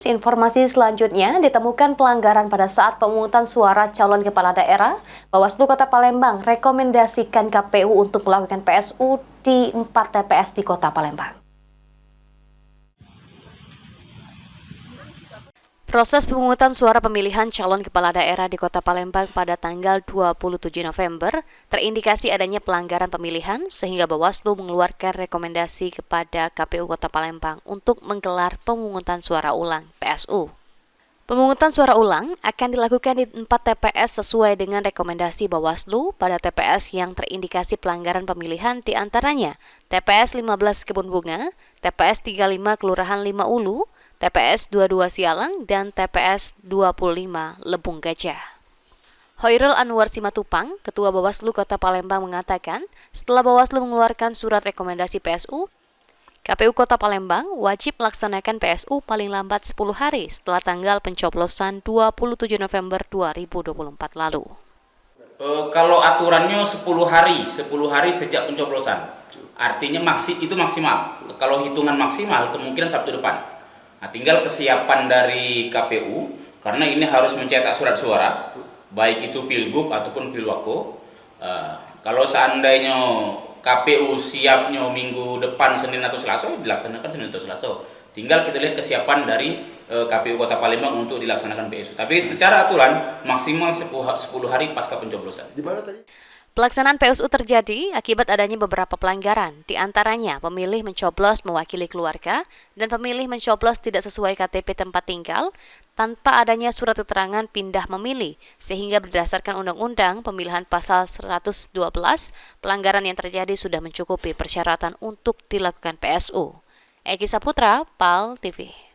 Informasi selanjutnya, ditemukan pelanggaran pada saat pemungutan suara calon kepala daerah. Bawaslu Kota Palembang rekomendasikan KPU untuk melakukan PSU di 4 TPS di Kota Palembang. Proses pemungutan suara pemilihan calon kepala daerah di Kota Palembang pada tanggal 27 November terindikasi adanya pelanggaran pemilihan sehingga Bawaslu mengeluarkan rekomendasi kepada KPU Kota Palembang untuk menggelar pemungutan suara ulang (PSU). Pemungutan suara ulang akan dilakukan di 4 TPS sesuai dengan rekomendasi Bawaslu pada TPS yang terindikasi pelanggaran pemilihan di antaranya TPS 15 Kebun Bunga, TPS 35 Kelurahan 5 Ulu, TPS 22 Sialang, dan TPS 25 Lebung Gajah. Hoirul Anwar Simatupang, Ketua Bawaslu Kota Palembang mengatakan, setelah Bawaslu mengeluarkan surat rekomendasi PSU, KPU Kota Palembang wajib melaksanakan PSU paling lambat 10 hari setelah tanggal pencoblosan 27 November 2024 lalu. Kalau aturannya 10 hari sejak pencoblosan. Artinya itu maksimal. Kalau hitungan maksimal kemungkinan Sabtu depan. Nah, tinggal kesiapan dari KPU karena ini harus mencetak surat suara, baik itu Pilgub ataupun Pilwako. Kalau seandainya KPU siapnya minggu depan Senin atau Selasa, dilaksanakan Senin atau Selasa. Tinggal kita lihat kesiapan dari KPU Kota Palembang untuk dilaksanakan PSU. Tapi secara aturan maksimal 10 hari pasca pencoblosan. Di mana tadi? Pelaksanaan PSU terjadi akibat adanya beberapa pelanggaran, di antaranya pemilih mencoblos mewakili keluarga dan pemilih mencoblos tidak sesuai KTP tempat tinggal tanpa adanya surat keterangan pindah memilih, sehingga berdasarkan Undang-Undang Pemilihan Pasal 112, pelanggaran yang terjadi sudah mencukupi persyaratan untuk dilakukan PSU. Eki Saputra, PAL TV.